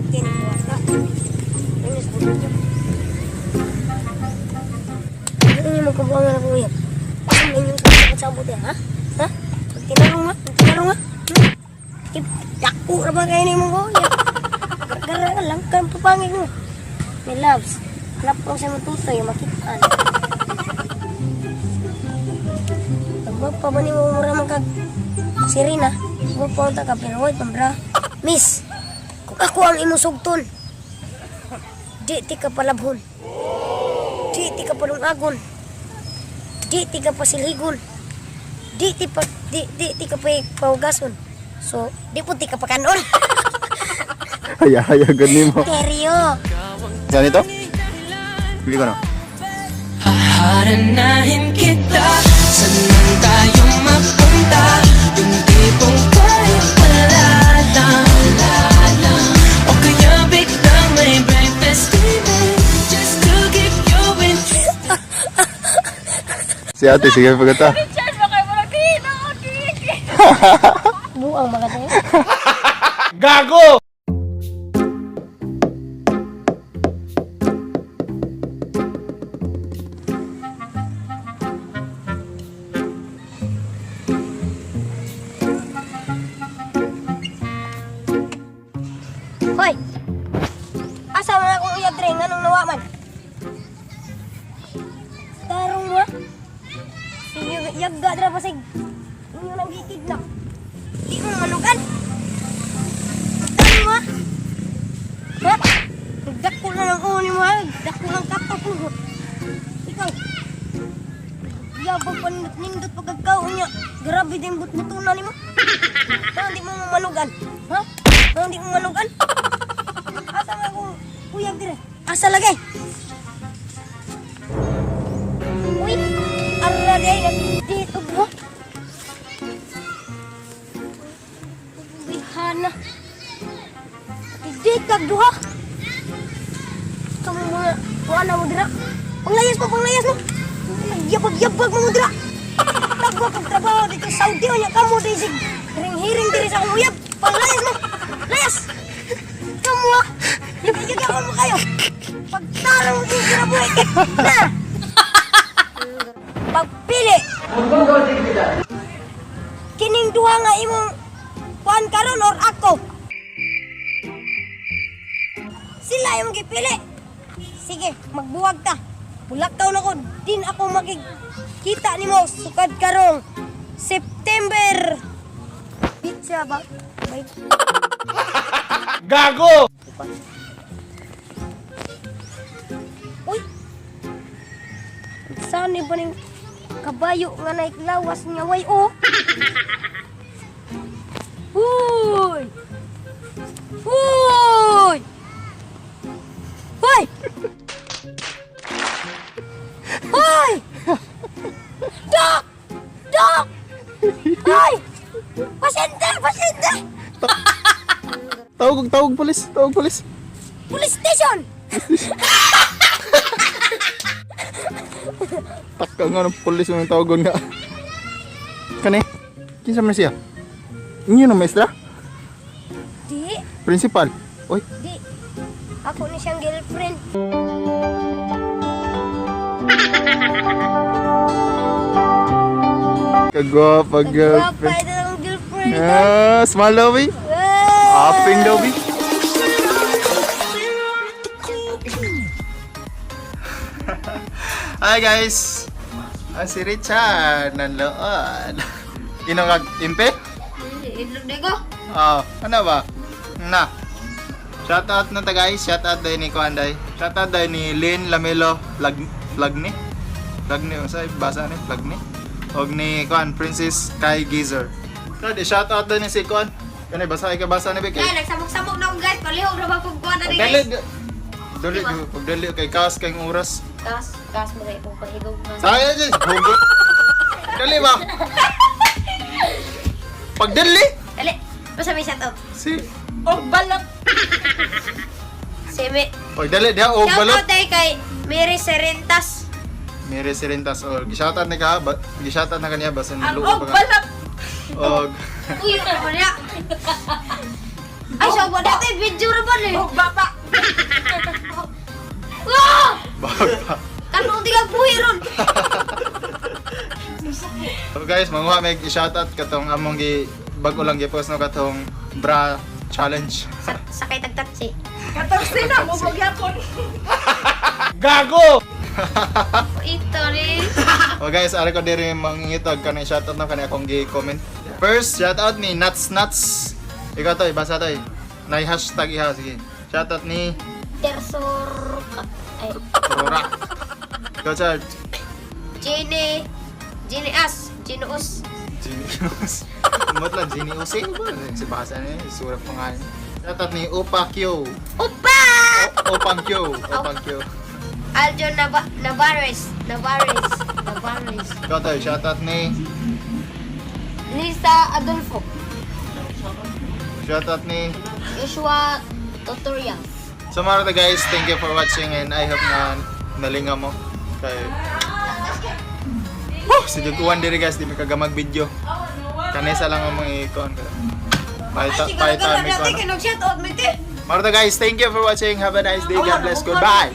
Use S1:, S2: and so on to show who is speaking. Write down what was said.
S1: Okay na buhat ka. Inis po dito. Ano yung magkabuangan na kuya? Ano yung sabot ya, ha? Ha? Pagtinalong ha? Dako na ba kayo ni mong kuya? Gara ka lang ka ang papangin mo. My loves, hanap ko sa matutoy, makitaan. Pagmapa ba ni mo mura magkag Sirina? Magpunta ka pero wait pambra. Miss, kung ako ang imusugton, di ti ka palabhon. Di ti ka palungagon. Di ti ka pasilhigon. Di ti ka paugason. So, di po ti ka pakanon.
S2: Haya, ganin mo.
S1: Seryo.
S2: Saan ito? Bili ko na.
S3: Haharanahin kita, saan tayo mapunta? Yung tipong tayo wala lang. O kaya biglang may breakfast dinner, just to give you interest.
S2: Si ate, sige pagkata.
S4: Richard, baka mo lang kina.
S1: Buang mga tayo.
S2: Gago!
S1: Hoy! Asa man akong uyab dre, nganong nawaman? Tarong mo? Yagga dra pasig. Inyo nang gikidnap. Di mo manugan. Tarong mo? Ha? Nagdako na ng uni mo ha? Nagdako ng katok mo. Ikaw. Yabang panindot pagkagkao niya. Grabe din but-butunan ni mo. Hindi mo manugan. Ha? Hindi mo manugan. Asa nga akong uyab dire? Asa lagi? Uy! Arra day, nagdito mo. Bihana. Dito duha. Kamu mga wala mo dira. Panglayas mo. Yabag mo dira. Tagwa kang trabaho dito sa Saudi o niya kamu din sig. Hiring diri sa akong uyab. Panglayas mo. Layas! Kamu ha? Yaga ako mo kayo. Pagtarang mo yung sinabuhay. Na! Pagpili! Kining duha nga imong kuhan karon or ako? Sila yung gipili. Sige, magbuwag ta. Bulakaw na ko. Din ako makikita ni mo. Sukad karong September. Pizza ba? Wait.
S2: Gago!
S1: Uy! Saan ba ning kabayo nga naiklawas niya? Way, oh! Uy! Uy! Hoy! Hoy! Dok! Dok! Hoy! Pasyente!
S2: Tawag polis.
S1: Police station!
S2: Taka nga ng polis mo yung tawagon nga. Kani? Kinsa man siya? Inyo na maestra?
S1: Di,
S2: Principal? Oy,
S1: di. Ako ni siyang girlfriend.
S2: kagwapa
S1: Gwapa
S2: girlfriend.
S1: ito ang girlfriend.
S2: Smile Dobby? Aping Dobby? Hi guys! Si Richard nanlood. Inong impe?
S1: Itlog dego.
S2: Ano ba? Na. Shoutout na ta guys. Shoutout day ni Kuanday. Shoutout day ni Lynn Lamelo Flagni. Flagni sa basa ni Flagni. Og ni Kuan Princess Kai Gizer. Di shoutout day ni si Kuan. Kani basa ni Bek.
S4: Ay, nagsabog-sabog na akong guys. Palihog na ba kung kuha na rin guys?
S2: Dali kay kaos kay oras.
S4: Gas mo kayo kung pahigaw na.
S2: Saya guys, hugot. Dali ba? Pagdali.
S4: Dali, basta may shoutout.
S2: Si
S4: Og balot. Simi.
S2: Pagdali dia og balot.
S4: Shoutout tayo kay Mary Serentas.
S2: Mary Serentas og gishoutout na ka, gishoutout na kaniya basin
S4: Ang
S2: luo
S4: og
S2: ba ka.
S4: balot.
S2: Og
S4: Uy, ano ba niya? Ay, so ba dati video ra ba ni?
S5: Baba.
S4: Ah!
S2: Baga.
S4: Kanong tigag buhi ron.
S2: So guys, manguha may i-shoutout katong among bago lang gi-post no katong bra challenge.
S4: Sakay tagtaksi.
S5: 14 na mo magyapon.
S2: Gago!
S4: Ito ni.
S2: O guys, ari ko diri mangitag kanay shoutout no kanay akong gi-comment. First, shoutout ni Nuts. Ikaw to, ibasa to. Nay hashtag iha sige. Shoutout ni
S4: Tersor. Ay,
S2: Rorak. Ikaw Chad.
S4: Genie Us. Genius.
S2: Genius. Umot lang, Genius eh. Si bahasa niya, surap pangalan. Shoutout ni Opa Q.
S4: Opa!
S2: Opang Q.
S4: Aljo Navarez.
S2: Ikaw to, shoutout ni
S4: Lisa Adolfo.
S2: Shoutout ni
S4: Joshua Tutorials.
S2: So mga to guys, thank you for watching and I hope na nalinga mo. Kay sige kuwan diri guys, di mi kagamag video. Kanesa lang ang mga i-con ko. Paita mi ko.
S4: Shout out mo te.
S2: Mga to guys, thank you for watching. Have a nice day. God bless. Goodbye.